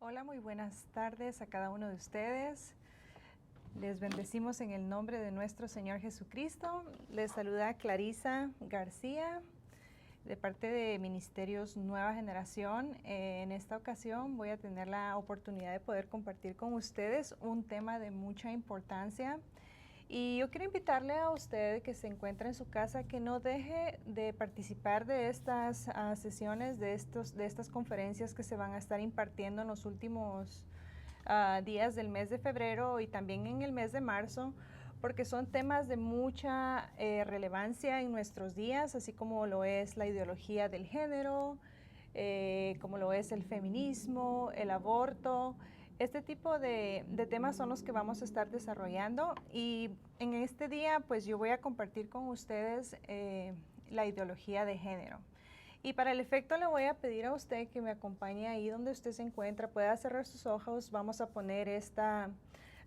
Hola, muy buenas tardes a cada uno de ustedes. Les bendecimos en el nombre de nuestro Señor Jesucristo. Les saluda Clarisa García de parte de Ministerios Nueva Generación. En esta ocasión voy a tener la oportunidad de poder compartir con ustedes un tema de mucha importancia. Y yo quiero invitarle a usted que se encuentra en su casa que no deje de participar de estas sesiones, de estas conferencias que se van a estar impartiendo en los últimos días del mes de febrero y también en el mes de marzo, porque son temas de mucha relevancia en nuestros días, así como lo es la ideología del género, como lo es el feminismo, el aborto. Este tipo de temas son los que vamos a estar desarrollando, y en este día pues yo voy a compartir con ustedes la ideología de género. Y para el efecto le voy a pedir a usted que me acompañe ahí donde usted se encuentra, pueda cerrar sus ojos. Vamos a poner esta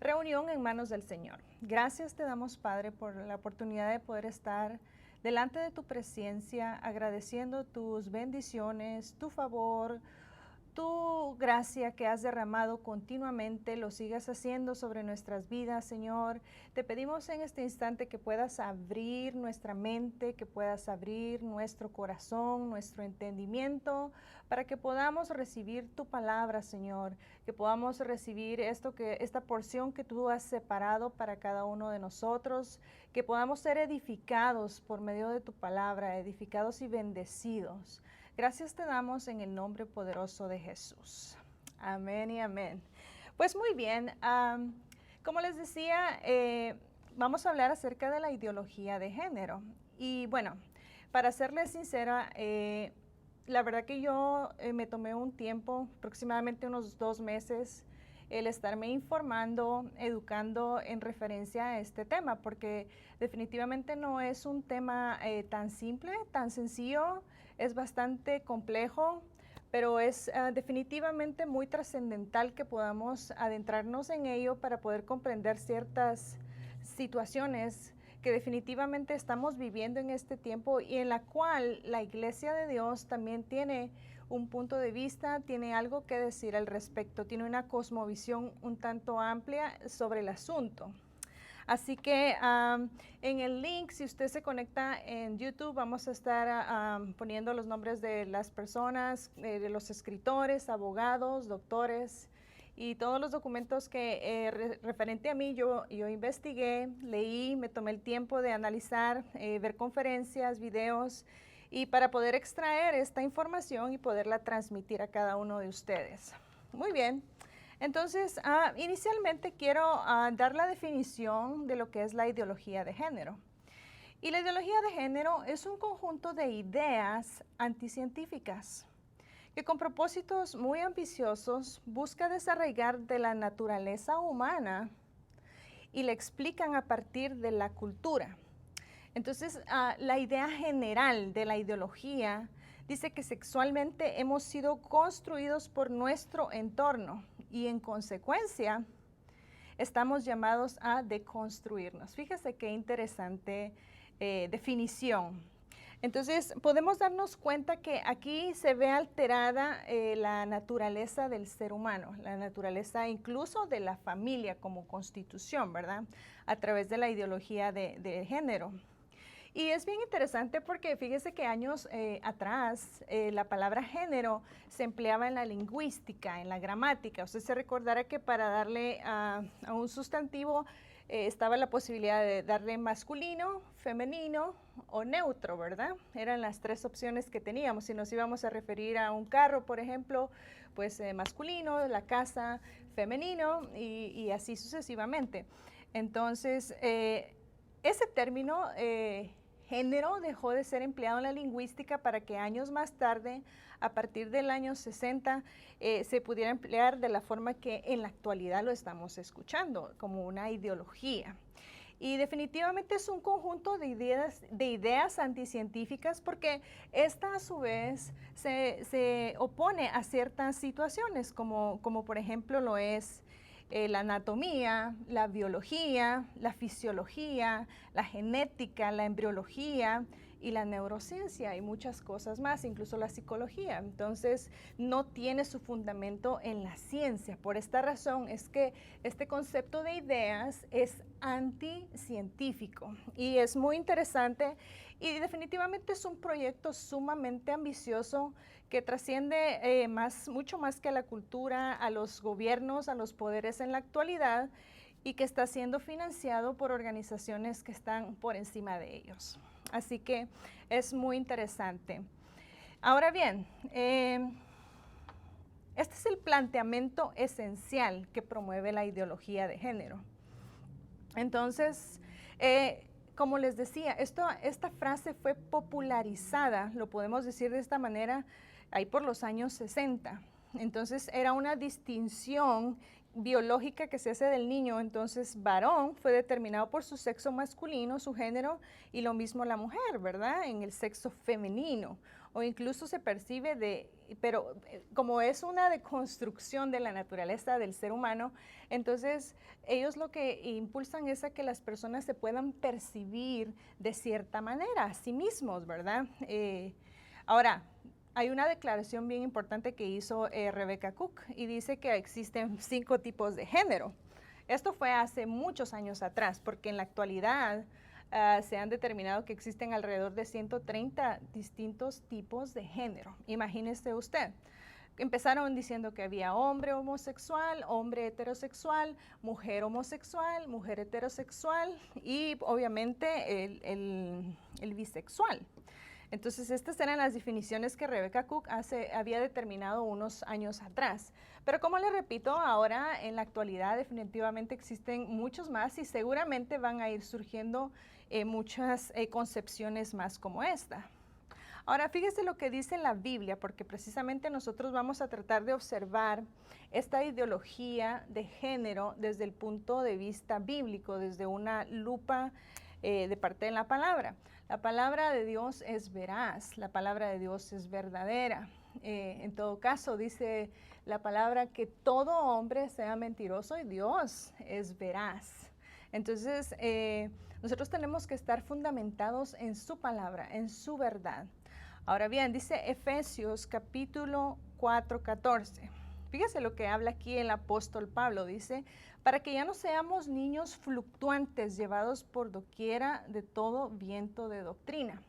reunión en manos del Señor. Gracias te damos, Padre, por la oportunidad de poder estar delante de tu presencia, agradeciendo tus bendiciones, tu favor, tu gracia que has derramado continuamente, lo sigas haciendo sobre nuestras vidas, Señor. Te pedimos en este instante que puedas abrir nuestra mente, que puedas abrir nuestro corazón, nuestro entendimiento, para que podamos recibir tu palabra, Señor, que podamos recibir esta porción que tú has separado para cada uno de nosotros, que podamos ser edificados por medio de tu palabra, edificados y bendecidos. Gracias te damos en el nombre poderoso de Jesús. Amén y amén. Pues muy bien, como les decía, vamos a hablar acerca de la ideología de género. Y bueno, para serles sincera, la verdad que yo me tomé un tiempo, aproximadamente unos 2 meses, el estarme informando, educando en referencia a este tema, porque definitivamente no es un tema tan simple, tan sencillo, es bastante complejo, pero es definitivamente muy trascendental que podamos adentrarnos en ello para poder comprender ciertas situaciones que definitivamente estamos viviendo en este tiempo y en la cual la Iglesia de Dios también tiene un punto de vista, tiene algo que decir al respecto, tiene una cosmovisión un tanto amplia sobre el asunto. Así que en el link, si usted se conecta en YouTube, vamos a estar poniendo los nombres de las personas, de los escritores, abogados, doctores, y todos los documentos que referente a mí yo investigué, leí, me tomé el tiempo de analizar, ver conferencias, videos, y para poder extraer esta información y poderla transmitir a cada uno de ustedes. Muy bien. Entonces, inicialmente quiero dar la definición de lo que es la ideología de género. Y la ideología de género es un conjunto de ideas anticientíficas que con propósitos muy ambiciosos busca desarraigar de la naturaleza humana y la explican a partir de la cultura. Entonces, la idea general de la ideología dice que sexualmente hemos sido construidos por nuestro entorno y en consecuencia estamos llamados a deconstruirnos. Fíjese qué interesante definición. Entonces, podemos darnos cuenta que aquí se ve alterada la naturaleza del ser humano, la naturaleza incluso de la familia como constitución, ¿verdad? A través de la ideología de género. Y es bien interesante porque fíjese que años atrás la palabra género se empleaba en la lingüística, en la gramática. Usted se recordará que para darle a un sustantivo estaba la posibilidad de darle masculino, femenino o neutro, ¿verdad? Eran las 3 opciones que teníamos. Si nos íbamos a referir a un carro, por ejemplo, pues masculino, la casa, femenino y así sucesivamente. Entonces, ese término género dejó de ser empleado en la lingüística para que años más tarde, a partir del año 60, se pudiera emplear de la forma que en la actualidad lo estamos escuchando, como una ideología. Y definitivamente es un conjunto de ideas anticientíficas, porque esta a su vez se opone a ciertas situaciones, como por ejemplo lo es la anatomía, la biología, la fisiología, la genética, la embriología y la neurociencia y muchas cosas más, incluso la psicología. Entonces, no tiene su fundamento en la ciencia. Por esta razón es que este concepto de ideas es anticientífico y es muy interesante y definitivamente es un proyecto sumamente ambicioso que trasciende mucho más que a la cultura, a los gobiernos, a los poderes en la actualidad y que está siendo financiado por organizaciones que están por encima de ellos. Así que es muy interesante. Ahora bien, este es el planteamiento esencial que promueve la ideología de género. Entonces, como les decía, esta frase fue popularizada, lo podemos decir de esta manera, ahí por los años 60. Entonces, era una distinción biológica que se hace del niño. Entonces, varón fue determinado por su sexo masculino, su género, y lo mismo la mujer, ¿verdad? En el sexo femenino. O incluso se percibe pero como es una deconstrucción de la naturaleza del ser humano, entonces ellos lo que impulsan es a que las personas se puedan percibir de cierta manera a sí mismos, ¿verdad? Ahora, hay una declaración bien importante que hizo Rebecca Cook y dice que existen 5 tipos de género. Esto fue hace muchos años atrás, porque en la actualidad se han determinado que existen alrededor de 130 distintos tipos de género. Imagínese usted. Empezaron diciendo que había hombre homosexual, hombre heterosexual, mujer homosexual, mujer heterosexual y obviamente el bisexual. Entonces, estas eran las definiciones que Rebecca Cook había determinado unos años atrás. Pero como les repito, ahora en la actualidad definitivamente existen muchos más y seguramente van a ir surgiendo muchas concepciones más como esta. Ahora, fíjese lo que dice la Biblia, porque precisamente nosotros vamos a tratar de observar esta ideología de género desde el punto de vista bíblico, desde una lupa de parte de la palabra. La palabra de Dios es veraz, la palabra de Dios es verdadera. En todo caso, dice la palabra que todo hombre sea mentiroso y Dios es veraz. Entonces, nosotros tenemos que estar fundamentados en su palabra, en su verdad. Ahora bien, dice Efesios capítulo 4, 14. Fíjese lo que habla aquí el apóstol Pablo, dice, para que ya no seamos niños fluctuantes llevados por doquiera de todo viento de doctrina.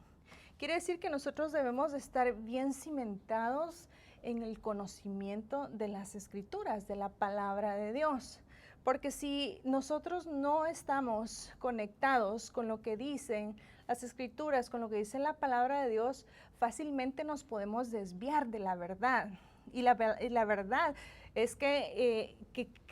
Quiere decir que nosotros debemos de estar bien cimentados en el conocimiento de las escrituras, de la palabra de Dios. Porque si nosotros no estamos conectados con lo que dicen las escrituras, con lo que dice la palabra de Dios, fácilmente nos podemos desviar de la verdad. Y la verdad es que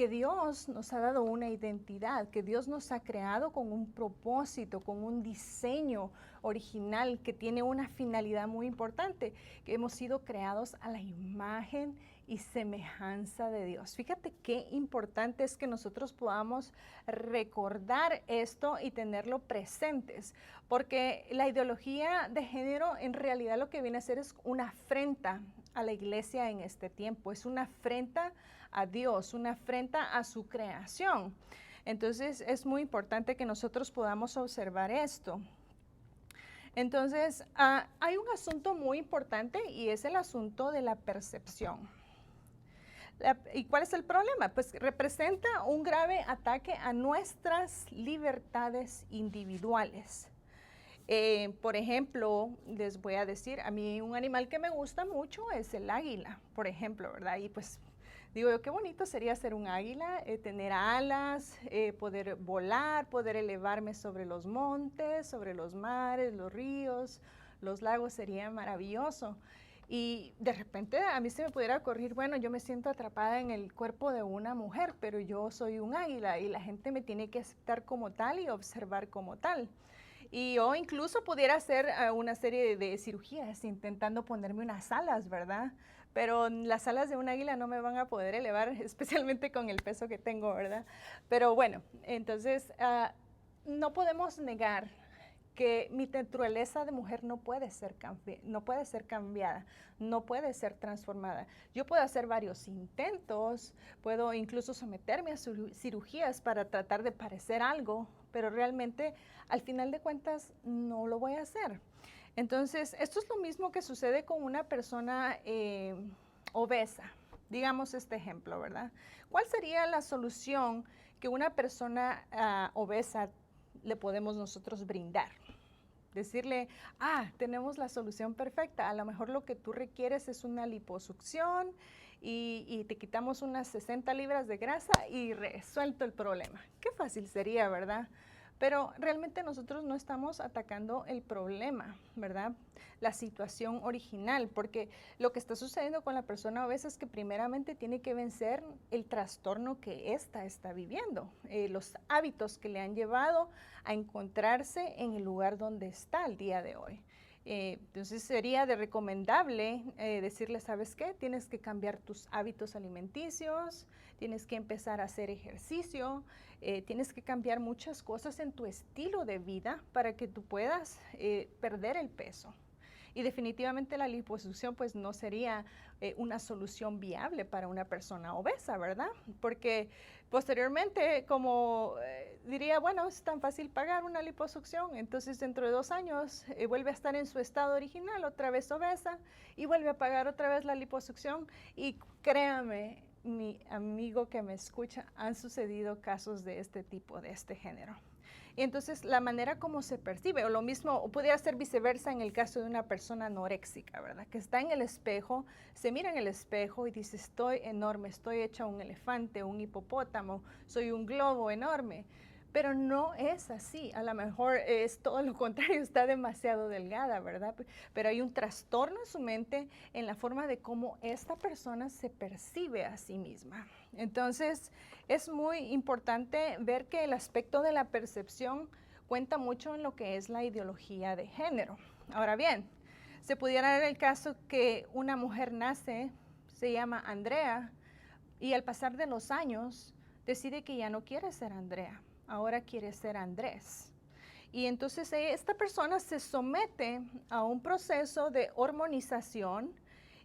Dios nos ha dado una identidad, que Dios nos ha creado con un propósito, con un diseño original que tiene una finalidad muy importante, que hemos sido creados a la imagen y semejanza de Dios. Fíjate qué importante es que nosotros podamos recordar esto y tenerlo presentes, porque la ideología de género en realidad lo que viene a ser es una afrenta a la iglesia en este tiempo, es una afrenta a Dios, una afrenta a su creación. Entonces es muy importante que nosotros podamos observar esto. Entonces hay un asunto muy importante y es el asunto de la percepción. ¿Y cuál es el problema? Pues representa un grave ataque a nuestras libertades individuales. Por ejemplo, les voy a decir, a mí un animal que me gusta mucho es el águila, por ejemplo, ¿verdad? Y pues digo yo, qué bonito sería ser un águila, tener alas, poder volar, poder elevarme sobre los montes, sobre los mares, los ríos, los lagos, sería maravilloso. Y de repente a mí se me pudiera ocurrir, bueno, yo me siento atrapada en el cuerpo de una mujer, pero yo soy un águila y la gente me tiene que aceptar como tal y observar como tal. Y yo incluso pudiera hacer una serie de cirugías intentando ponerme unas alas, ¿verdad? Pero las alas de un águila no me van a poder elevar, especialmente con el peso que tengo, ¿verdad? Pero bueno, entonces no podemos negar que mi naturaleza de mujer no puede ser cambiada, no puede ser transformada. Yo puedo hacer varios intentos, puedo incluso someterme a cirugías para tratar de parecer algo, pero realmente al final de cuentas no lo voy a hacer. Entonces, esto es lo mismo que sucede con una persona obesa. Digamos este ejemplo, ¿verdad? ¿Cuál sería la solución que una persona obesa le podemos nosotros brindar? Decirle, tenemos la solución perfecta. A lo mejor lo que tú requieres es una liposucción y te quitamos unas 60 libras de grasa y resuelto el problema. Qué fácil sería, ¿verdad? Pero realmente nosotros no estamos atacando el problema, ¿verdad? La situación original, porque lo que está sucediendo con la persona obesa es que primeramente tiene que vencer el trastorno que ésta está viviendo, los hábitos que le han llevado a encontrarse en el lugar donde está el día de hoy. Entonces sería de recomendable decirle, ¿sabes qué? Tienes que cambiar tus hábitos alimenticios, tienes que empezar a hacer ejercicio, tienes que cambiar muchas cosas en tu estilo de vida para que tú puedas perder el peso. Y definitivamente la liposucción pues no sería una solución viable para una persona obesa, ¿verdad? Porque posteriormente, como diría, bueno, es tan fácil pagar una liposucción, entonces dentro de 2 años vuelve a estar en su estado original, otra vez obesa, y vuelve a pagar otra vez la liposucción. Y créame, mi amigo que me escucha, han sucedido casos de este tipo, de este género. Y entonces la manera como se percibe, o lo mismo, o pudiera ser viceversa en el caso de una persona anoréxica, ¿verdad? Que está en el espejo, se mira en el espejo y dice, estoy enorme, estoy hecha un elefante, un hipopótamo, soy un globo enorme. Pero no es así, a lo mejor es todo lo contrario, está demasiado delgada, ¿verdad? Pero hay un trastorno en su mente en la forma de cómo esta persona se percibe a sí misma. Entonces, es muy importante ver que el aspecto de la percepción cuenta mucho en lo que es la ideología de género. Ahora bien, se pudiera dar el caso que una mujer nace, se llama Andrea, y al pasar de los años decide que ya no quiere ser Andrea, ahora quiere ser Andrés. Y entonces esta persona se somete a un proceso de hormonización.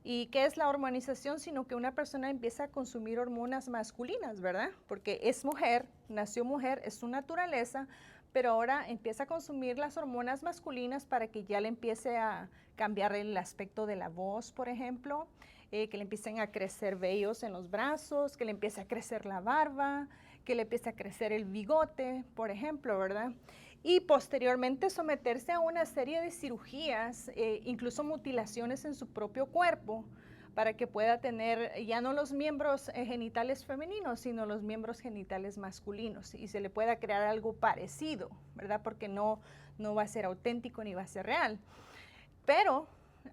¿Y qué es la hormonización? Sino que una persona empieza a consumir hormonas masculinas, ¿verdad? Porque es mujer, nació mujer, es su naturaleza, pero ahora empieza a consumir las hormonas masculinas para que ya le empiece a cambiar el aspecto de la voz, por ejemplo, que le empiecen a crecer vellos en los brazos, que le empiece a crecer la barba, que le empiece a crecer el bigote, por ejemplo, ¿verdad? Y posteriormente someterse a una serie de cirugías, incluso mutilaciones en su propio cuerpo, para que pueda tener ya no los miembros genitales femeninos, sino los miembros genitales masculinos, y se le pueda crear algo parecido, ¿verdad? Porque no va a ser auténtico ni va a ser real. Pero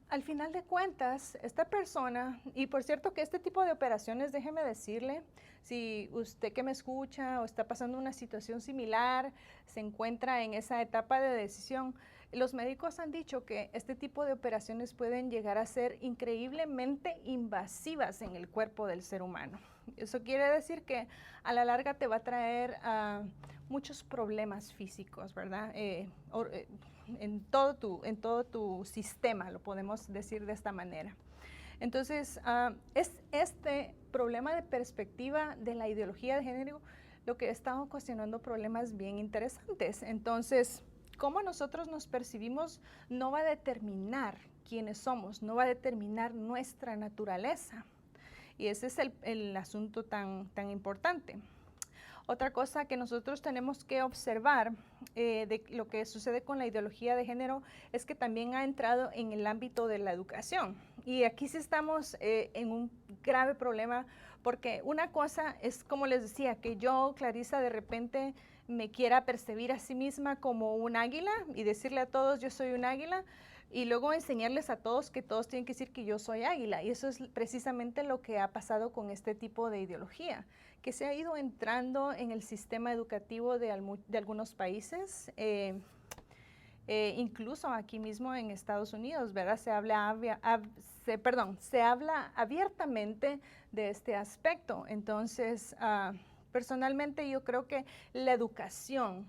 al final de cuentas, esta persona, y por cierto que este tipo de operaciones, déjeme decirle, si usted que me escucha o está pasando una situación similar, se encuentra en esa etapa de decisión, los médicos han dicho que este tipo de operaciones pueden llegar a ser increíblemente invasivas en el cuerpo del ser humano. Eso quiere decir que a la larga te va a traer muchos problemas físicos, ¿verdad? En todo tu sistema, lo podemos decir de esta manera. Entonces, es este problema de perspectiva de la ideología de género lo que está ocasionando problemas bien interesantes. Entonces, cómo nosotros nos percibimos no va a determinar quiénes somos, no va a determinar nuestra naturaleza. Y ese es el asunto tan importante. Otra cosa que nosotros tenemos que observar de lo que sucede con la ideología de género es que también ha entrado en el ámbito de la educación. Y aquí sí estamos en un grave problema, porque una cosa es, como les decía, que yo, Clarisa, de repente me quiera percibir a sí misma como un águila y decirle a todos yo soy un águila, y luego enseñarles a todos que todos tienen que decir que yo soy águila. Y eso es precisamente lo que ha pasado con este tipo de ideología, que se ha ido entrando en el sistema educativo de algunos países, incluso aquí mismo en Estados Unidos, ¿verdad? Se habla abiertamente de este aspecto. Entonces, personalmente yo creo que la educación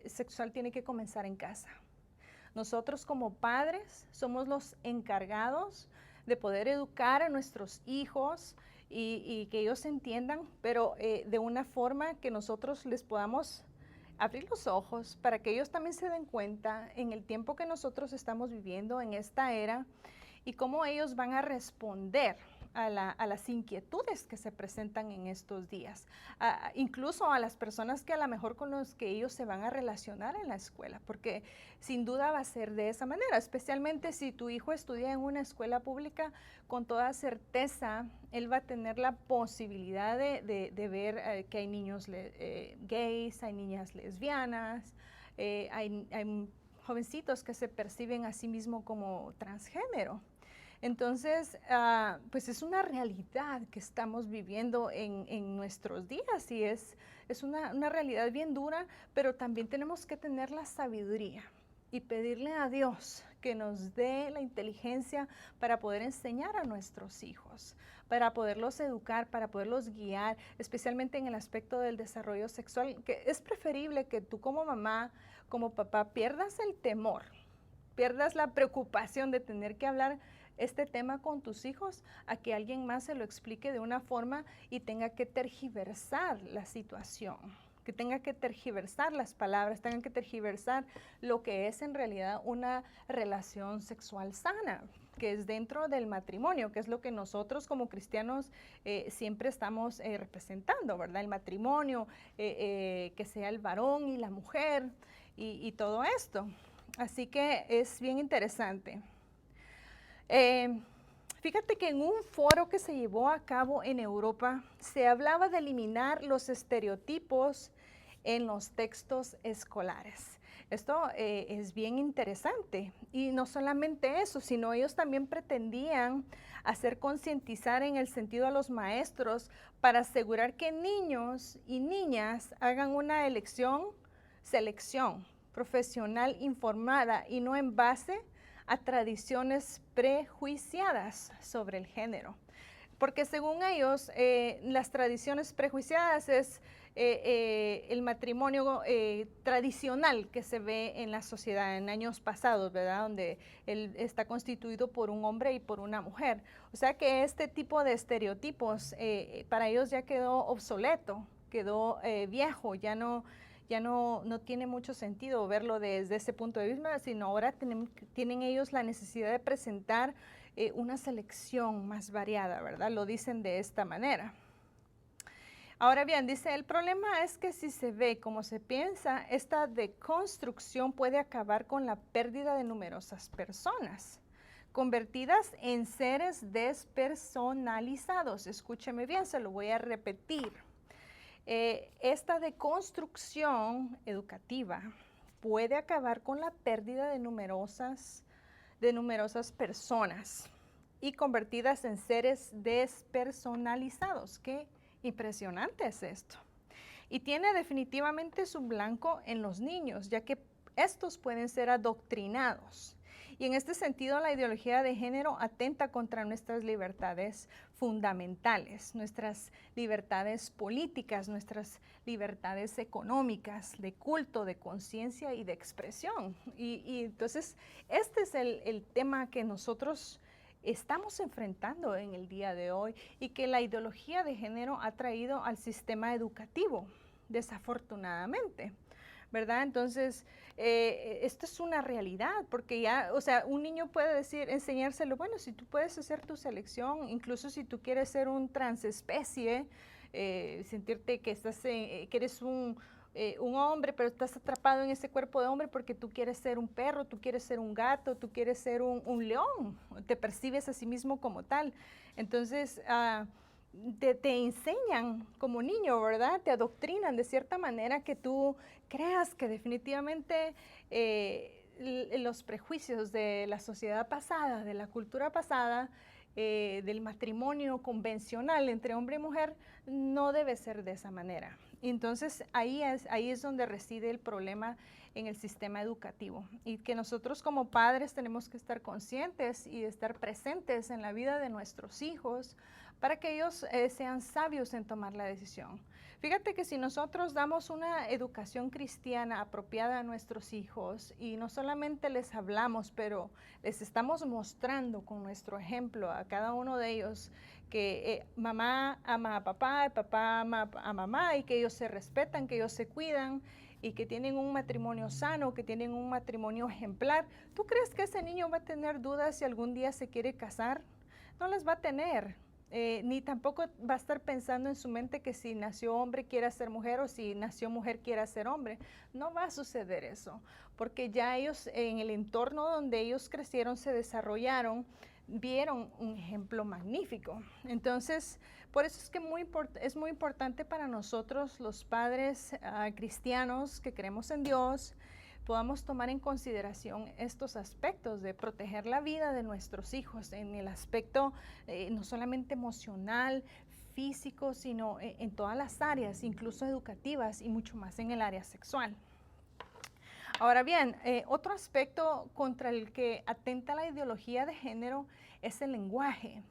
sexual tiene que comenzar en casa. Nosotros como padres somos los encargados de poder educar a nuestros hijos y que ellos entiendan, pero de una forma que nosotros les podamos abrir los ojos para que ellos también se den cuenta en el tiempo que nosotros estamos viviendo en esta era y cómo ellos van a responder a las inquietudes que se presentan en estos días, incluso a las personas que a lo mejor con los que ellos se van a relacionar en la escuela, porque sin duda va a ser de esa manera, especialmente si tu hijo estudia en una escuela pública, con toda certeza él va a tener la posibilidad de ver que hay niños gays, hay niñas lesbianas, hay jovencitos que se perciben a sí mismos como transgénero. Entonces, pues es una realidad que estamos viviendo en nuestros días y es una realidad bien dura, pero también tenemos que tener la sabiduría y pedirle a Dios que nos dé la inteligencia para poder enseñar a nuestros hijos, para poderlos educar, para poderlos guiar, especialmente en el aspecto del desarrollo sexual, que es preferible que tú como mamá, como papá, pierdas el temor, pierdas la preocupación de tener que hablar este tema con tus hijos, a que alguien más se lo explique de una forma y tenga que tergiversar la situación, que tenga que tergiversar las palabras, tenga que tergiversar lo que es en realidad una relación sexual sana, que es dentro del matrimonio, que es lo que nosotros como cristianos siempre estamos representando, ¿verdad? El matrimonio, que sea el varón y la mujer y todo esto. Así que es bien interesante. Fíjate que en un foro que se llevó a cabo en Europa se hablaba de eliminar los estereotipos en los textos escolares. Esto es bien interesante y no solamente eso, sino ellos también pretendían hacer concientizar en el sentido a los maestros para asegurar que niños y niñas hagan una selección profesional informada y no en base a tradiciones prejuiciadas sobre el género. Porque según ellos, las tradiciones prejuiciadas es el matrimonio tradicional que se ve en la sociedad en años pasados, ¿verdad? Donde él está constituido por un hombre y por una mujer. O sea que este tipo de estereotipos para ellos ya quedó obsoleto, quedó viejo, ya no tiene mucho sentido verlo desde ese punto de vista, sino ahora tienen ellos la necesidad de presentar una selección más variada, ¿verdad? Lo dicen de esta manera. Ahora bien, dice, el problema es que si se ve como se piensa, esta deconstrucción puede acabar con la pérdida de numerosas personas, convertidas en seres despersonalizados. Escúcheme bien, se lo voy a repetir. Esta deconstrucción educativa puede acabar con la pérdida de numerosas personas y convertidas en seres despersonalizados. Qué impresionante es esto. Y tiene definitivamente su blanco en los niños, ya que estos pueden ser adoctrinados. Y en este sentido, la ideología de género atenta contra nuestras libertades fundamentales, nuestras libertades políticas, nuestras libertades económicas, de culto, de conciencia y de expresión. Y entonces, este es el tema que nosotros estamos enfrentando en el día de hoy y que la ideología de género ha traído al sistema educativo, desafortunadamente, ¿verdad? Entonces, esto es una realidad, porque ya, o sea, un niño puede decir, enseñárselo, bueno, si tú puedes hacer tu selección, incluso si tú quieres ser un transespecie, sentirte que que eres un hombre, pero estás atrapado en ese cuerpo de hombre porque tú quieres ser un perro, tú quieres ser un gato, tú quieres ser un león, te percibes a sí mismo como tal. Entonces, te enseñan como niño, ¿verdad? Te adoctrinan de cierta manera que tú creas que definitivamente los prejuicios de la sociedad pasada, de la cultura pasada, del matrimonio convencional entre hombre y mujer, no debe ser de esa manera. Entonces ahí es donde reside el problema en el sistema educativo y que nosotros como padres tenemos que estar conscientes y estar presentes en la vida de nuestros hijos para que ellos sean sabios en tomar la decisión. Fíjate que si nosotros damos una educación cristiana apropiada a nuestros hijos y no solamente les hablamos, pero les estamos mostrando con nuestro ejemplo a cada uno de ellos que mamá ama a papá, papá ama a mamá y que ellos se respetan, que ellos se cuidan y que tienen un matrimonio sano, que tienen un matrimonio ejemplar, ¿tú crees que ese niño va a tener dudas si algún día se quiere casar? No las va a tener. Ni tampoco va a estar pensando en su mente que si nació hombre quiera ser mujer o si nació mujer quiera ser hombre. No va a suceder eso, porque ya ellos en el entorno donde ellos crecieron, se desarrollaron, vieron un ejemplo magnífico. Entonces, por eso es que es muy importante para nosotros los padres cristianos que creemos en Dios, podamos tomar en consideración estos aspectos de proteger la vida de nuestros hijos en el aspecto no solamente emocional, físico, sino en todas las áreas, incluso educativas y mucho más en el área sexual. Ahora bien, otro aspecto contra el que atenta la ideología de género es el lenguaje.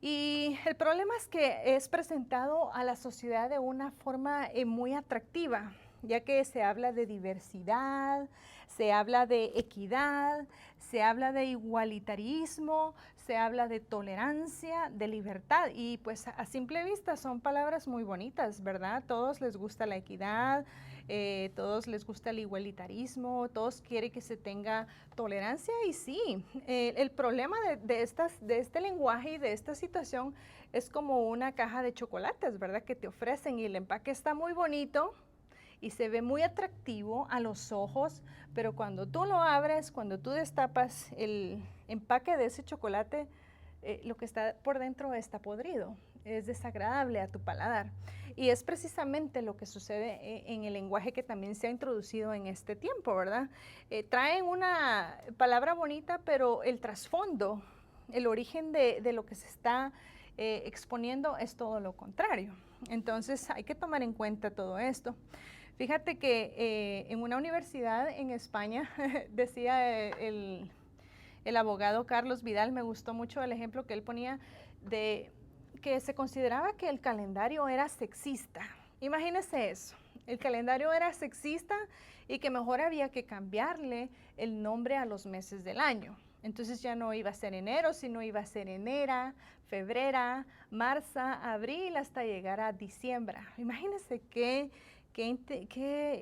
Y el problema es que es presentado a la sociedad de una forma muy atractiva, ya que se habla de diversidad, se habla de equidad, se habla de igualitarismo, se habla de tolerancia, de libertad, y pues a simple vista son palabras muy bonitas, ¿verdad? Todos les gusta la equidad, todos les gusta el igualitarismo, todos quieren que se tenga tolerancia, y sí, el problema de este lenguaje y de esta situación es como una caja de chocolates, ¿verdad? Que te ofrecen y el empaque está muy bonito y se ve muy atractivo a los ojos, pero cuando tú lo abres, cuando tú destapas el empaque de ese chocolate, lo que está por dentro está podrido, es desagradable a tu paladar. Y es precisamente lo que sucede en el lenguaje que también se ha introducido en este tiempo, ¿verdad? Traen una palabra bonita, pero el trasfondo, el origen de lo que se está exponiendo es todo lo contrario. Entonces hay que tomar en cuenta todo esto. Fíjate que en una universidad en España decía el abogado Carlos Vidal, me gustó mucho el ejemplo que él ponía de que se consideraba que el calendario era sexista. Imagínese eso, el calendario era sexista y que mejor había que cambiarle el nombre a los meses del año. Entonces ya no iba a ser enero, sino iba a ser enera, febrera, marzo, abril, hasta llegar a diciembre. Imagínense qué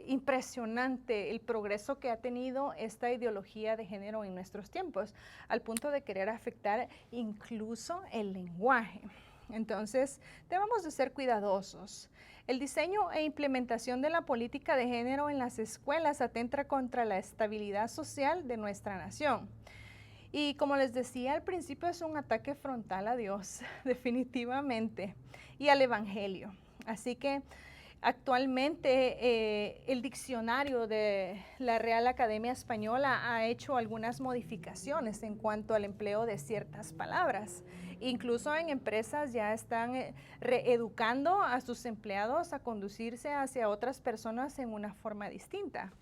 impresionante el progreso que ha tenido esta ideología de género en nuestros tiempos, al punto de querer afectar incluso el lenguaje. Entonces, debemos de ser cuidadosos. El diseño e implementación de la política de género en las escuelas atenta contra la estabilidad social de nuestra nación. Y como les decía al principio, es un ataque frontal a Dios, definitivamente, y al Evangelio. Así que actualmente el diccionario de la Real Academia Española ha hecho algunas modificaciones en cuanto al empleo de ciertas palabras. Incluso en empresas ya están reeducando a sus empleados a conducirse hacia otras personas en una forma distinta.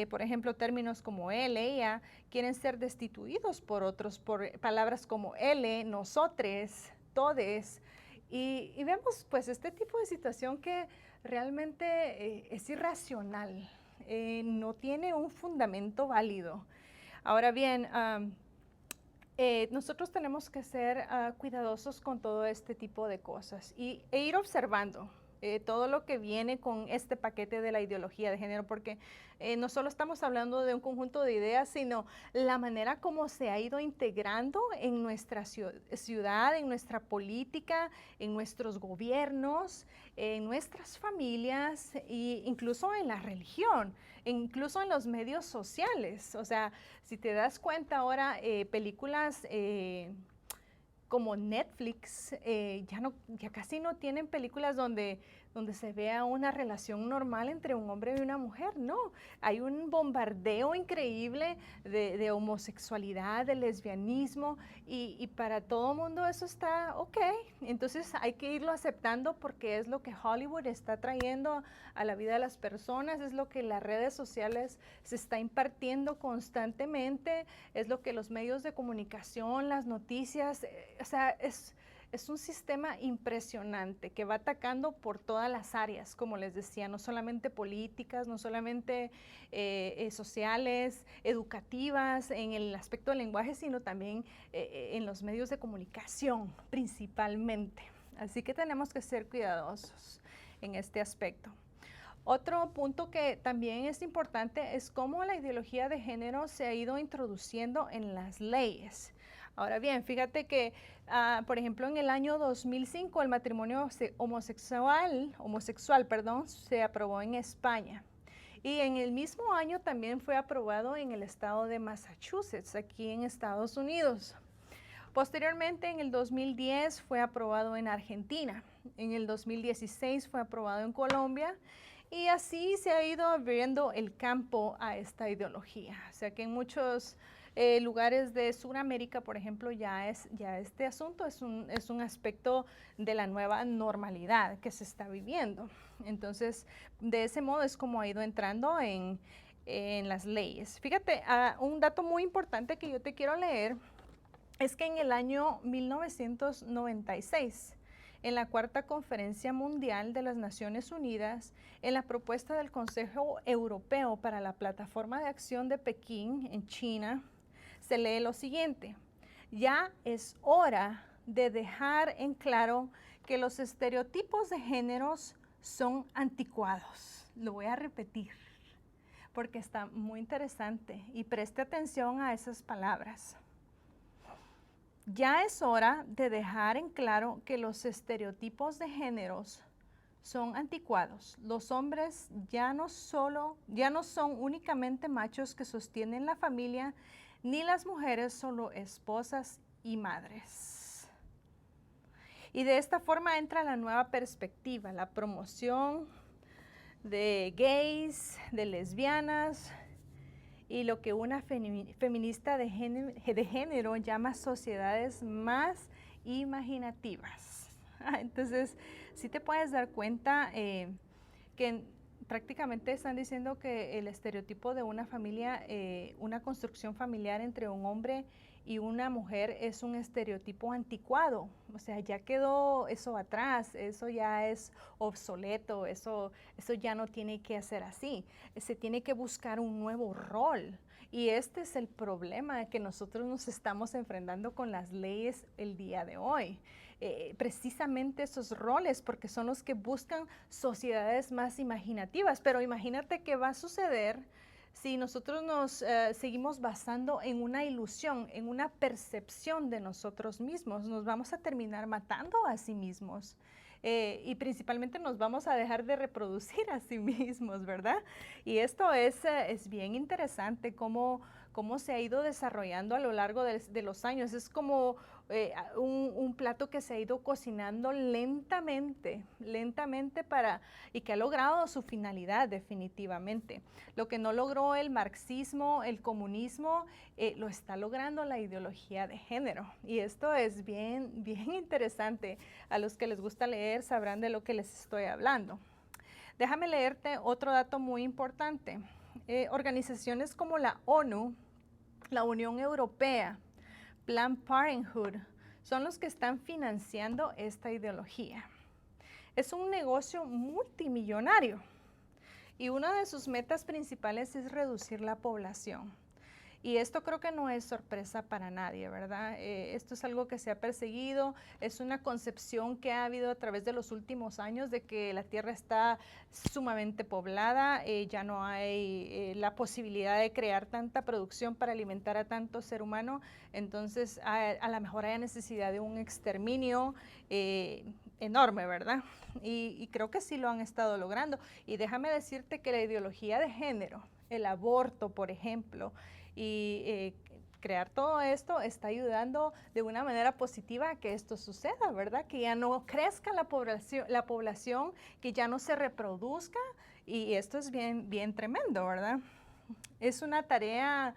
Por ejemplo, términos como él, ella, quieren ser destituidos por otros, por palabras como él, nosotres, todes. Y vemos pues este tipo de situación que realmente es irracional, no tiene un fundamento válido. Ahora bien, nosotros tenemos que ser cuidadosos con todo este tipo de cosas e ir observando todo lo que viene con este paquete de la ideología de género, porque no solo estamos hablando de un conjunto de ideas, sino la manera como se ha ido integrando en nuestra ciudad, en nuestra política, en nuestros gobiernos, en nuestras familias e incluso en la religión, incluso en los medios sociales. O sea, si te das cuenta ahora, películas como Netflix, ya casi no tienen películas donde se vea una relación normal entre un hombre y una mujer, no. Hay un bombardeo increíble de homosexualidad, de lesbianismo, y para todo mundo eso está ok. Entonces hay que irlo aceptando porque es lo que Hollywood está trayendo a la vida de las personas, es lo que las redes sociales se está impartiendo constantemente, es lo que los medios de comunicación, las noticias, o sea, es un sistema impresionante que va atacando por todas las áreas, como les decía, no solamente políticas, no solamente sociales, educativas, en el aspecto del lenguaje, sino también en los medios de comunicación principalmente. Así que tenemos que ser cuidadosos en este aspecto. Otro punto que también es importante es cómo la ideología de género se ha ido introduciendo en las leyes. Ahora bien, fíjate que, por ejemplo, en el año 2005 el matrimonio homosexual, perdón, se aprobó en España. Y en el mismo año también fue aprobado en el estado de Massachusetts, aquí en Estados Unidos. Posteriormente, en el 2010 fue aprobado en Argentina. En el 2016 fue aprobado en Colombia. Y así se ha ido abriendo el campo a esta ideología. O sea que en muchos lugares de Sudamérica, por ejemplo, ya este asunto es un aspecto de la nueva normalidad que se está viviendo. Entonces, de ese modo es como ha ido entrando en las leyes. Fíjate, un dato muy importante que yo te quiero leer es que en el año 1996, en la Cuarta Conferencia Mundial de las Naciones Unidas, en la propuesta del Consejo Europeo para la Plataforma de Acción de Pekín, en China, se lee lo siguiente: ya es hora de dejar en claro que los estereotipos de géneros son anticuados. Lo voy a repetir porque está muy interesante y preste atención a esas palabras. Ya es hora de dejar en claro que los estereotipos de géneros son anticuados. Los hombres ya no son únicamente machos que sostienen la familia, ni las mujeres solo esposas y madres. Y de esta forma entra la nueva perspectiva, la promoción de gays, de lesbianas, y lo que una feminista de género llama sociedades más imaginativas. Entonces, sí te puedes dar cuenta que prácticamente están diciendo que el estereotipo de una familia, una construcción familiar entre un hombre y una mujer es un estereotipo anticuado. O sea, ya quedó eso atrás, eso ya es obsoleto, eso ya no tiene que hacer así. Se tiene que buscar un nuevo rol. Y este es el problema que nosotros nos estamos enfrentando con las leyes el día de hoy. Precisamente esos roles, porque son los que buscan sociedades más imaginativas. Pero imagínate qué va a suceder si nosotros nos seguimos basando en una ilusión, en una percepción de nosotros mismos. Nos vamos a terminar matando a sí mismos. Y principalmente nos vamos a dejar de reproducir a sí mismos, ¿verdad? Y esto es bien interesante, cómo se ha ido desarrollando a lo largo de los años. Es como un plato que se ha ido cocinando lentamente y que ha logrado su finalidad definitivamente. Lo que no logró el marxismo, el comunismo, lo está logrando la ideología de género. Y esto es bien interesante. A los que les gusta leer sabrán de lo que les estoy hablando. Déjame leerte otro dato muy importante. Organizaciones como la ONU, la Unión Europea, Planned Parenthood, son los que están financiando esta ideología. Es un negocio multimillonario y una de sus metas principales es reducir la población. Y esto creo que no es sorpresa para nadie, ¿verdad? Esto es algo que se ha perseguido, es una concepción que ha habido a través de los últimos años de que la Tierra está sumamente poblada, ya no hay la posibilidad de crear tanta producción para alimentar a tanto ser humano, entonces a lo mejor hay necesidad de un exterminio enorme, ¿verdad? Y creo que sí lo han estado logrando. Y déjame decirte que la ideología de género, el aborto, por ejemplo, y crear todo esto está ayudando de una manera positiva a que esto suceda, ¿verdad? Que ya no crezca la población, que ya no se reproduzca, y esto es bien tremendo, ¿verdad? Es una tarea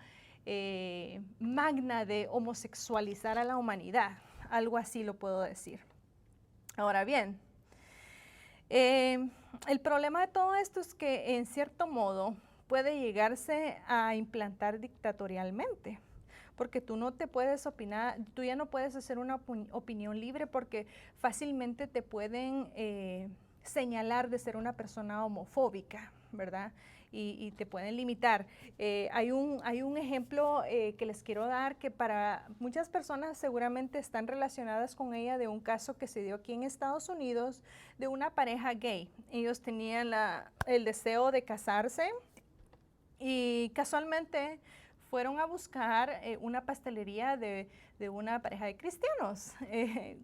magna de homosexualizar a la humanidad, algo así lo puedo decir. Ahora bien, el problema de todo esto es que en cierto modo puede llegarse a implantar dictatorialmente, porque tú no te puedes opinar, tú ya no puedes hacer una opinión libre porque fácilmente te pueden señalar de ser una persona homofóbica, ¿verdad? y te pueden limitar. Hay un ejemplo que les quiero dar que para muchas personas seguramente están relacionadas con ella, de un caso que se dio aquí en Estados Unidos de una pareja gay. Ellos tenían el deseo de casarse y casualmente fueron a buscar una pastelería de una pareja de cristianos.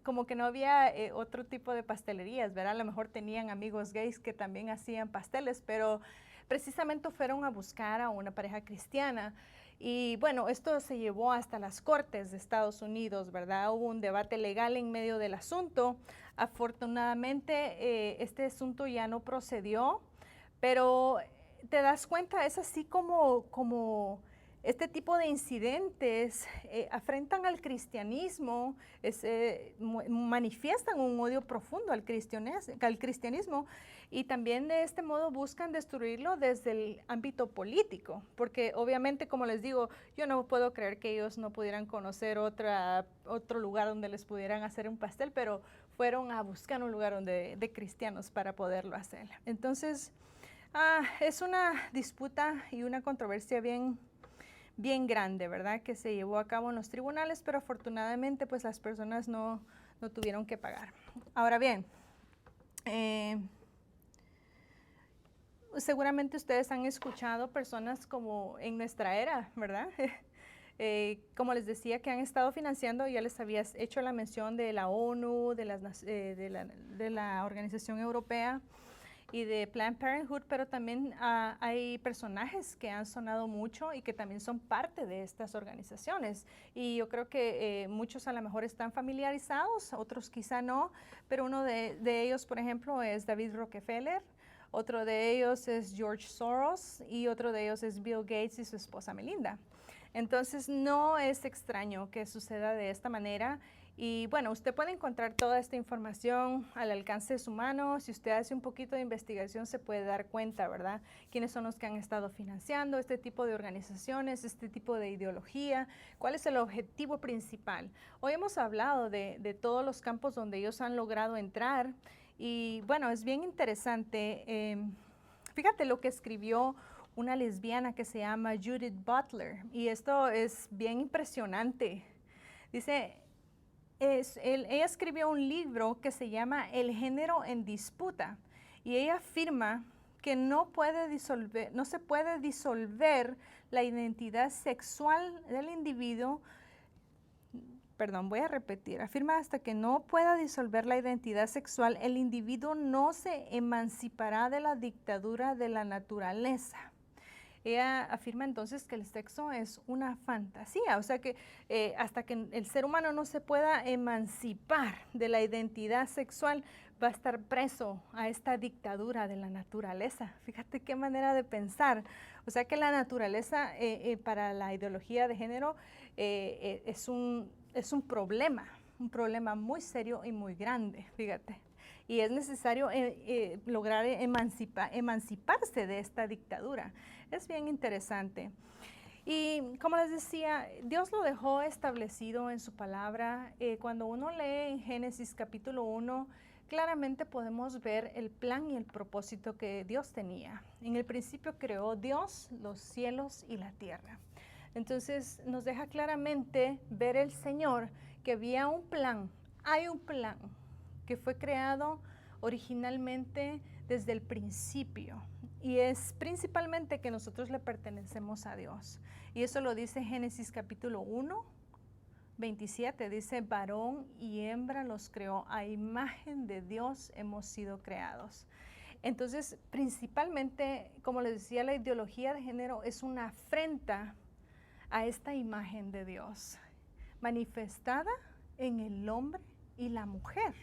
Como que no había otro tipo de pastelerías, ¿verdad? A lo mejor tenían amigos gays que también hacían pasteles, pero precisamente fueron a buscar a una pareja cristiana. Y bueno, esto se llevó hasta las cortes de Estados Unidos, ¿verdad? Hubo un debate legal en medio del asunto. Afortunadamente, este asunto ya no procedió, pero te das cuenta, es así como este tipo de incidentes afrentan al cristianismo, manifiestan un odio profundo al cristianismo, y también de este modo buscan destruirlo desde el ámbito político, porque obviamente, como les digo, yo no puedo creer que ellos no pudieran conocer otro lugar donde les pudieran hacer un pastel, pero fueron a buscar un lugar de cristianos para poderlo hacer. Entonces, es una disputa y una controversia bien grande, ¿verdad? Que se llevó a cabo en los tribunales, pero afortunadamente pues las personas no tuvieron que pagar. Ahora bien, seguramente ustedes han escuchado personas como en nuestra era, ¿verdad? Como les decía, que han estado financiando, ya les había hecho la mención de la ONU, de la Organización Europea y de Planned Parenthood, pero también hay personajes que han sonado mucho y que también son parte de estas organizaciones. Y yo creo que muchos a lo mejor están familiarizados, otros quizá no, pero uno de ellos, por ejemplo, es David Rockefeller, otro de ellos es George Soros y otro de ellos es Bill Gates y su esposa Melinda. Entonces no es extraño que suceda de esta manera. Y bueno, usted puede encontrar toda esta información al alcance de su mano. Si usted hace un poquito de investigación se puede dar cuenta, ¿verdad? Quiénes son los que han estado financiando este tipo de organizaciones, este tipo de ideología, cuál es el objetivo principal. Hoy hemos hablado de todos los campos donde ellos han logrado entrar y bueno, es bien interesante. Fíjate lo que escribió una lesbiana que se llama Judith Butler, y esto es bien impresionante. Dice, ella escribió un libro que se llama El género en disputa, y ella afirma que no se puede disolver la identidad sexual del individuo. Perdón, voy a repetir. Afirma hasta que no pueda disolver la identidad sexual, el individuo no se emancipará de la dictadura de la naturaleza. Ella afirma entonces que el sexo es una fantasía, o sea que hasta que el ser humano no se pueda emancipar de la identidad sexual, va a estar preso a esta dictadura de la naturaleza. Fíjate qué manera de pensar. O sea que la naturaleza para la ideología de género es un problema muy serio y muy grande, fíjate. Y es necesario lograr emanciparse de esta dictadura. Es bien interesante. Y como les decía, Dios lo dejó establecido en su palabra. Cuando uno lee en Génesis capítulo 1, claramente podemos ver el plan y el propósito que Dios tenía. En el principio creó Dios los cielos y la tierra. Entonces nos deja claramente ver el Señor que había un plan, hay un plan que fue creado originalmente desde el principio, y es principalmente que nosotros le pertenecemos a Dios. Y eso lo dice Génesis capítulo 1, 27, dice, varón y hembra los creó, a imagen de Dios hemos sido creados. Entonces, principalmente, como les decía, la ideología de género es una afrenta a esta imagen de Dios, manifestada en el hombre y la mujer.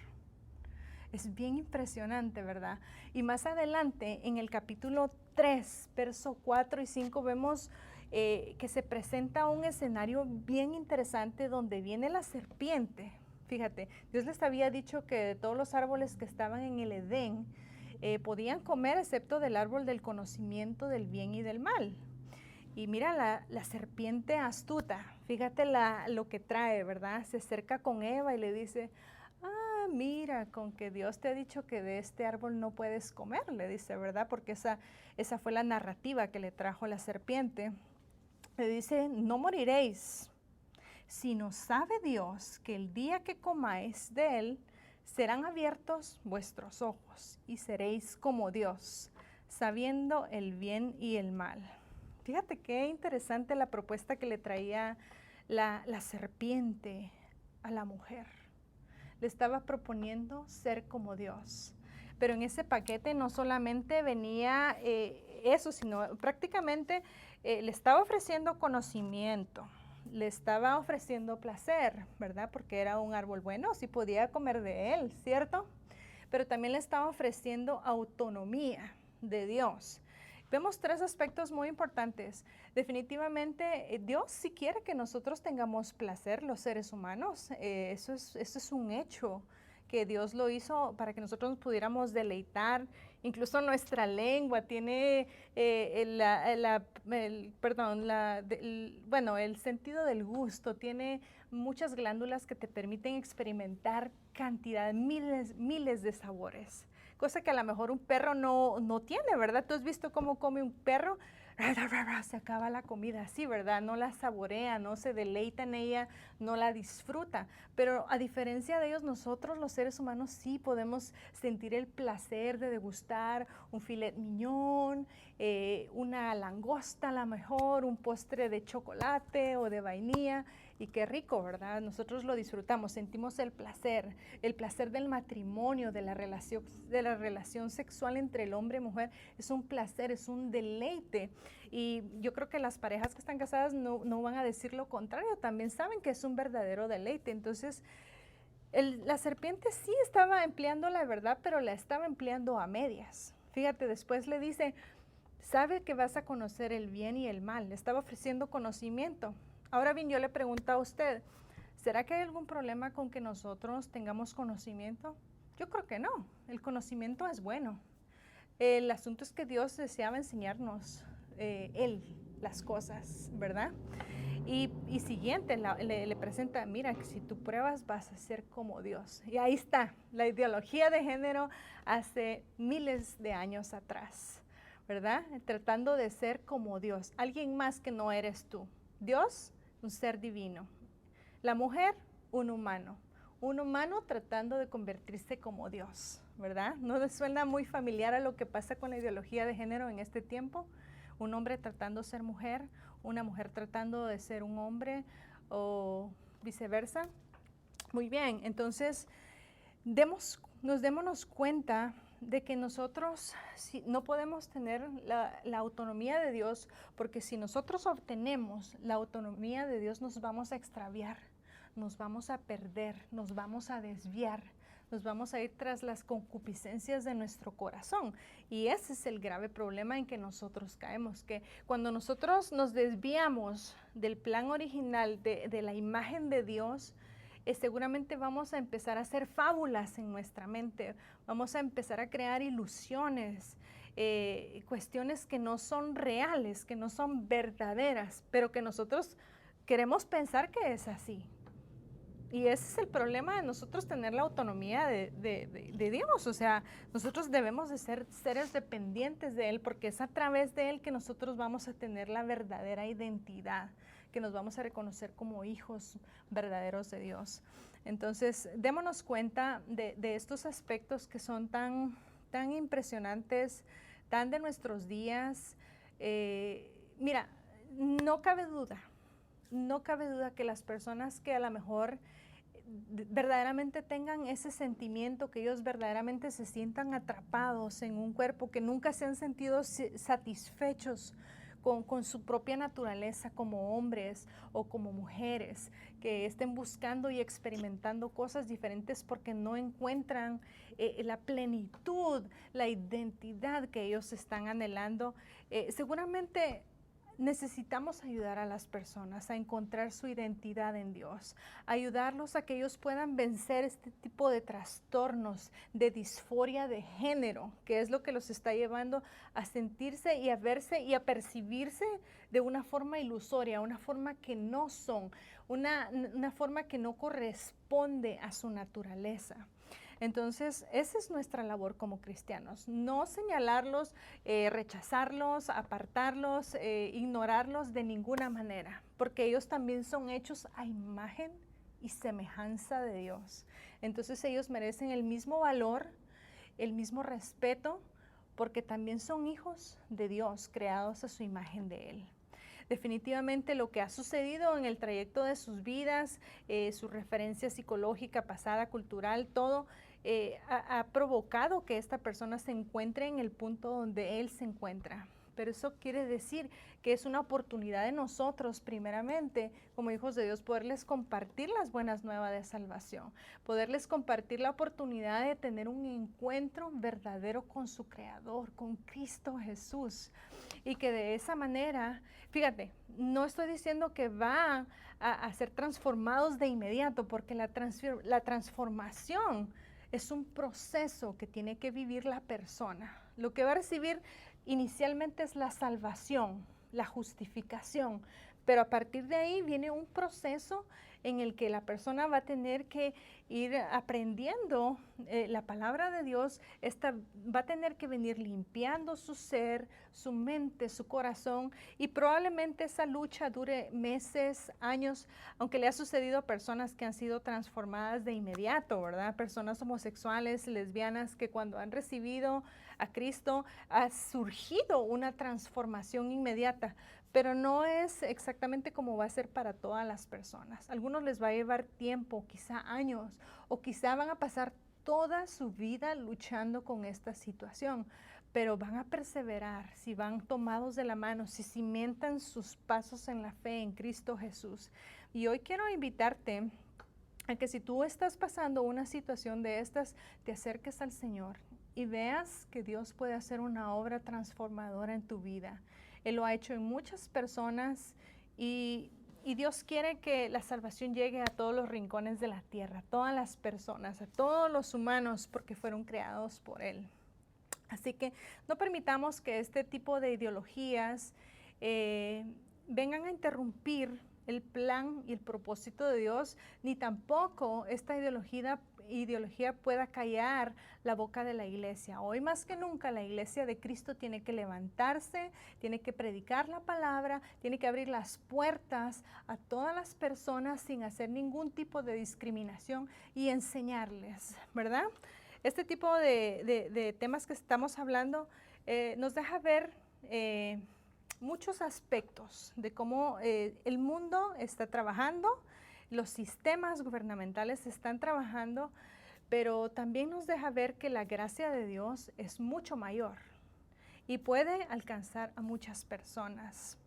Es bien impresionante, ¿verdad? Y más adelante, en el capítulo 3, verso 4 y 5, vemos que se presenta un escenario bien interesante donde viene la serpiente. Fíjate, Dios les había dicho que de todos los árboles que estaban en el Edén, podían comer excepto del árbol del conocimiento del bien y del mal. Y mira la serpiente astuta, fíjate lo que trae, ¿verdad? Se acerca con Eva y le dice, mira, con que Dios te ha dicho que de este árbol no puedes comer, le dice, ¿verdad? Porque esa fue la narrativa que le trajo la serpiente. Le dice, no moriréis, sino sabe Dios que el día que comáis de él, serán abiertos vuestros ojos y seréis como Dios, sabiendo el bien y el mal. Fíjate qué interesante la propuesta que le traía la serpiente a la mujer. Le estaba proponiendo ser como Dios. Pero en ese paquete no solamente venía eso, sino prácticamente le estaba ofreciendo conocimiento, le estaba ofreciendo placer, ¿verdad? Porque era un árbol bueno, sí podía comer de él, ¿cierto? Pero también le estaba ofreciendo autonomía de Dios. Vemos tres aspectos muy importantes. Definitivamente, Dios sí quiere que nosotros tengamos placer, los seres humanos. Eso es un hecho, que Dios lo hizo para que nosotros nos pudiéramos deleitar. Incluso nuestra lengua tiene el sentido del gusto, tiene muchas glándulas que te permiten experimentar cantidad, miles de sabores. Cosa que a lo mejor un perro no tiene, ¿verdad? Tú has visto cómo come un perro, se acaba la comida así, ¿verdad? No la saborea, no se deleita en ella, no la disfruta. Pero a diferencia de ellos, nosotros los seres humanos sí podemos sentir el placer de degustar un filet mignon, una langosta a lo mejor, un postre de chocolate o de vainilla. Y qué rico, ¿verdad? Nosotros lo disfrutamos, sentimos el placer del matrimonio, de la relación sexual entre el hombre y mujer. Es un placer, es un deleite. Y yo creo que las parejas que están casadas no van a decir lo contrario, también saben que es un verdadero deleite. Entonces, la serpiente sí estaba empleando la verdad, pero la estaba empleando a medias. Fíjate, después le dice, sabe que vas a conocer el bien y el mal. Le estaba ofreciendo conocimiento. Ahora bien, yo le pregunto a usted, ¿será que hay algún problema con que nosotros tengamos conocimiento? Yo creo que no. El conocimiento es bueno. El asunto es que Dios deseaba enseñarnos Él las cosas, ¿verdad? Y siguiente, le presenta, mira, que si tú pruebas vas a ser como Dios. Y ahí está, la ideología de género hace miles de años atrás, ¿verdad? Tratando de ser como Dios, alguien más que no eres tú. Dios, un ser divino. La mujer, un humano tratando de convertirse como Dios, ¿verdad? ¿No les suena muy familiar a lo que pasa con la ideología de género en este tiempo? Un hombre tratando de ser mujer, una mujer tratando de ser un hombre o viceversa. Muy bien, entonces démonos cuenta de que nosotros no podemos tener la autonomía de Dios, porque si nosotros obtenemos la autonomía de Dios nos vamos a extraviar, nos vamos a perder, nos vamos a desviar, nos vamos a ir tras las concupiscencias de nuestro corazón. Y ese es el grave problema en que nosotros caemos, que cuando nosotros nos desviamos del plan original, de la imagen de Dios, seguramente vamos a empezar a hacer fábulas en nuestra mente, vamos a empezar a crear ilusiones, cuestiones que no son reales, que no son verdaderas, pero que nosotros queremos pensar que es así. Y ese es el problema de nosotros tener la autonomía de Dios. O sea, nosotros debemos de ser seres dependientes de Él, porque es a través de Él que nosotros vamos a tener la verdadera identidad, que nos vamos a reconocer como hijos verdaderos de Dios. Entonces, démonos cuenta de estos aspectos que son tan impresionantes, tan de nuestros días. Mira, no cabe duda que las personas que a lo mejor verdaderamente tengan ese sentimiento, que ellos verdaderamente se sientan atrapados en un cuerpo, que nunca se han sentido satisfechos con su propia naturaleza como hombres o como mujeres, que estén buscando y experimentando cosas diferentes porque no encuentran la plenitud, la identidad que ellos están anhelando. Seguramente necesitamos ayudar a las personas a encontrar su identidad en Dios, ayudarlos a que ellos puedan vencer este tipo de trastornos, de disforia de género, que es lo que los está llevando a sentirse y a verse y a percibirse de una forma ilusoria, una forma que no son, una forma que no corresponde a su naturaleza. Entonces, esa es nuestra labor como cristianos, no señalarlos, rechazarlos, apartarlos, ignorarlos de ninguna manera, porque ellos también son hechos a imagen y semejanza de Dios. Entonces, ellos merecen el mismo valor, el mismo respeto, porque también son hijos de Dios, creados a su imagen de Él. Definitivamente lo que ha sucedido en el trayecto de sus vidas, su referencia psicológica, pasada, cultural, todo, ha provocado que esta persona se encuentre en el punto donde él se encuentra. Pero eso quiere decir que es una oportunidad de nosotros, primeramente, como hijos de Dios, poderles compartir las buenas nuevas de salvación, poderles compartir la oportunidad de tener un encuentro verdadero con su Creador, con Cristo Jesús. Y que de esa manera, fíjate, no estoy diciendo que van a ser transformados de inmediato, porque la transformación es un proceso que tiene que vivir la persona. Lo que va a recibir inicialmente es la salvación, la justificación, pero a partir de ahí viene un proceso en el que la persona va a tener que ir aprendiendo la palabra de Dios, va a tener que venir limpiando su ser, su mente, su corazón, y probablemente esa lucha dure meses, años, aunque le ha sucedido a personas que han sido transformadas de inmediato, ¿verdad? Personas homosexuales, lesbianas, que cuando han recibido a Cristo ha surgido una transformación inmediata, pero no es exactamente como va a ser para todas las personas. A algunos les va a llevar tiempo, quizá años, o quizá van a pasar toda su vida luchando con esta situación, pero van a perseverar si van tomados de la mano, si cimentan sus pasos en la fe en Cristo Jesús. Y hoy quiero invitarte a que si tú estás pasando una situación de estas, te acerques al Señor y veas que Dios puede hacer una obra transformadora en tu vida. Él lo ha hecho en muchas personas y Dios quiere que la salvación llegue a todos los rincones de la tierra, a todas las personas, a todos los humanos, porque fueron creados por Él. Así que no permitamos que este tipo de ideologías vengan a interrumpir el plan y el propósito de Dios, ni tampoco esta ideología pueda callar la boca de la iglesia. Hoy más que nunca la iglesia de Cristo tiene que levantarse, tiene que predicar la palabra, tiene que abrir las puertas a todas las personas sin hacer ningún tipo de discriminación y enseñarles, ¿verdad? Este tipo de temas que estamos hablando nos deja ver muchos aspectos de cómo el mundo está trabajando, los sistemas gubernamentales están trabajando, pero también nos deja ver que la gracia de Dios es mucho mayor y puede alcanzar a muchas personas.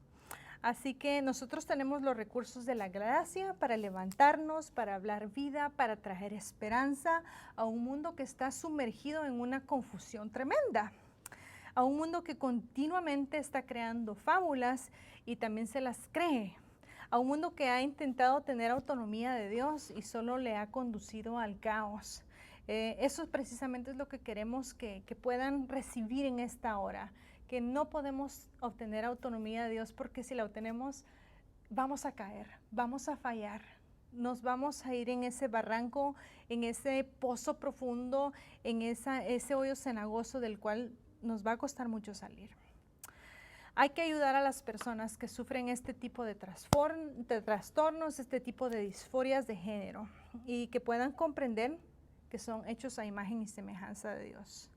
Así que nosotros tenemos los recursos de la gracia para levantarnos, para hablar vida, para traer esperanza a un mundo que está sumergido en una confusión tremenda, a un mundo que continuamente está creando fábulas y también se las cree, a un mundo que ha intentado tener autonomía de Dios y solo le ha conducido al caos. Eso precisamente es lo que queremos que puedan recibir en esta hora, que no podemos obtener autonomía de Dios porque si la obtenemos vamos a caer, vamos a fallar, nos vamos a ir en ese barranco, en ese pozo profundo, en ese hoyo cenagoso del cual nos va a costar mucho salir. Hay que ayudar a las personas que sufren este tipo de trastornos, este tipo de disforias de género y que puedan comprender que son hechos a imagen y semejanza de Dios.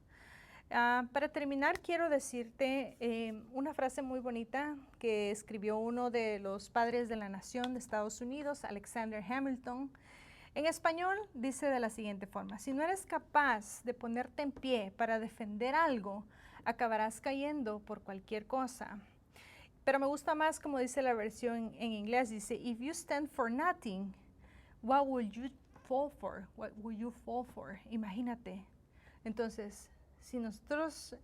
Para terminar, quiero decirte una frase muy bonita que escribió uno de los padres de la nación de Estados Unidos, Alexander Hamilton. En español dice de la siguiente forma: si no eres capaz de ponerte en pie para defender algo, acabarás cayendo por cualquier cosa. Pero me gusta más como dice la versión en inglés, dice, if you stand for nothing, what will you fall for? What will you fall for? Imagínate. Entonces, si nosotros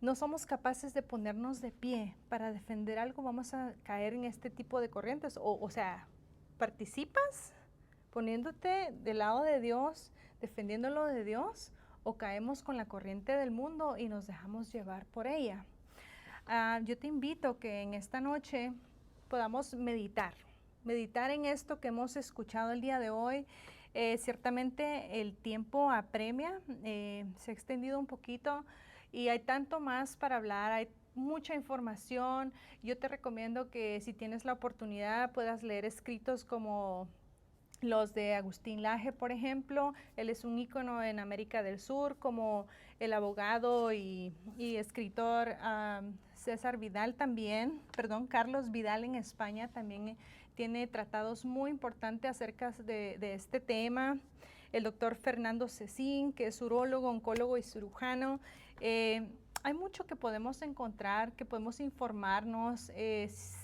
no somos capaces de ponernos de pie para defender algo, vamos a caer en este tipo de corrientes. O sea, participas poniéndote del lado de Dios, defendiendo lo de Dios, o caemos con la corriente del mundo y nos dejamos llevar por ella. Yo te invito que en esta noche podamos meditar en esto que hemos escuchado el día de hoy. Ciertamente el tiempo apremia, se ha extendido un poquito y hay tanto más para hablar, hay mucha información. Yo te recomiendo que si tienes la oportunidad puedas leer escritos como los de Agustín Laje, por ejemplo. Él es un ícono en América del Sur, como el abogado y escritor César Vidal también, perdón, Carlos Vidal en España también tiene tratados muy importantes acerca de este tema. El doctor Fernando Cecín, que es urólogo, oncólogo y cirujano. Hay mucho que podemos encontrar, que podemos informarnos,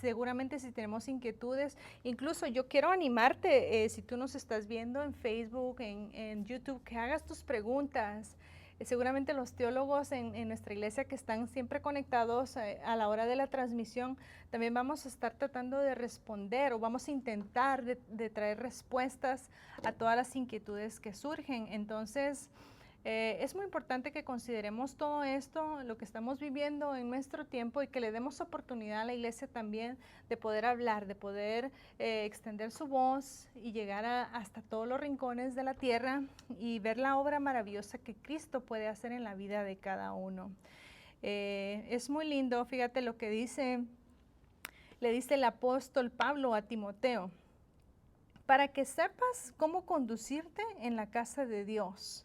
seguramente si tenemos inquietudes. Incluso yo quiero animarte, si tú nos estás viendo en Facebook, en YouTube, que hagas tus preguntas. Seguramente los teólogos en nuestra iglesia que están siempre conectados a la hora de la transmisión, también vamos a estar tratando de responder o vamos a intentar de traer respuestas a todas las inquietudes que surgen. Entonces, es muy importante que consideremos todo esto, lo que estamos viviendo en nuestro tiempo, y que le demos oportunidad a la iglesia también de poder hablar, de poder extender su voz y llegar hasta todos los rincones de la tierra y ver la obra maravillosa que Cristo puede hacer en la vida de cada uno. Es muy lindo, fíjate lo que le dice el apóstol Pablo a Timoteo: para que sepas cómo conducirte en la casa de Dios,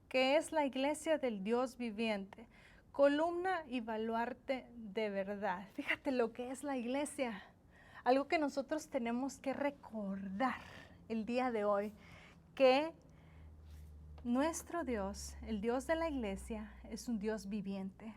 que es la iglesia del Dios viviente, columna y baluarte de verdad. Fíjate lo que es la iglesia, algo que nosotros tenemos que recordar el día de hoy, que nuestro Dios, el Dios de la iglesia, es un Dios viviente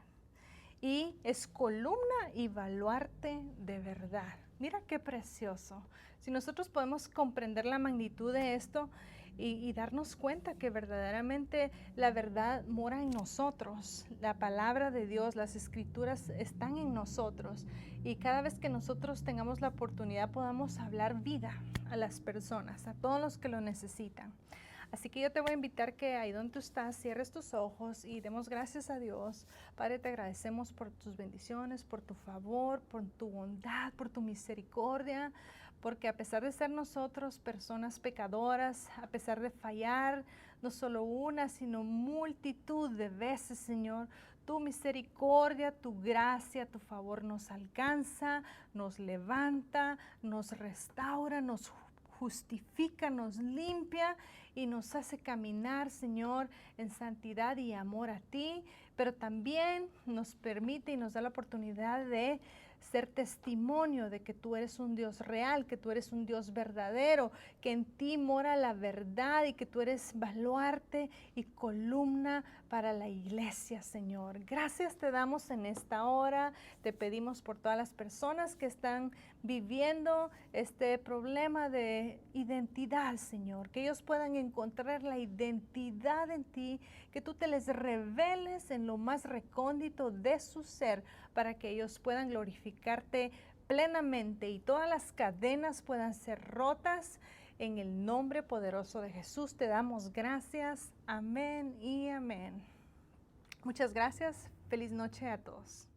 y es columna y baluarte de verdad. Mira qué precioso. Si nosotros podemos comprender la magnitud de esto y darnos cuenta que verdaderamente la verdad mora en nosotros, la palabra de Dios, las escrituras están en nosotros, y cada vez que nosotros tengamos la oportunidad podamos hablar vida a las personas, a todos los que lo necesitan. Así que yo te voy a invitar que ahí donde tú estás, cierres tus ojos y demos gracias a Dios. Padre, te agradecemos por tus bendiciones, por tu favor, por tu bondad, por tu misericordia, porque a pesar de ser nosotros personas pecadoras, a pesar de fallar, no solo una, sino multitud de veces, Señor, tu misericordia, tu gracia, tu favor nos alcanza, nos levanta, nos restaura, nos justifica, nos limpia y nos hace caminar, Señor, en santidad y amor a ti, pero también nos permite y nos da la oportunidad de ser testimonio de que tú eres un Dios real, que tú eres un Dios verdadero, que en ti mora la verdad y que tú eres baluarte y columna para la iglesia, Señor. Gracias te damos en esta hora, te pedimos por todas las personas que están viviendo este problema de identidad, Señor, que ellos puedan encontrar la identidad en ti, que tú te les reveles en lo más recóndito de su ser, para que ellos puedan glorificarte plenamente y todas las cadenas puedan ser rotas. En el nombre poderoso de Jesús te damos gracias. Amén y amén. Muchas gracias. Feliz noche a todos.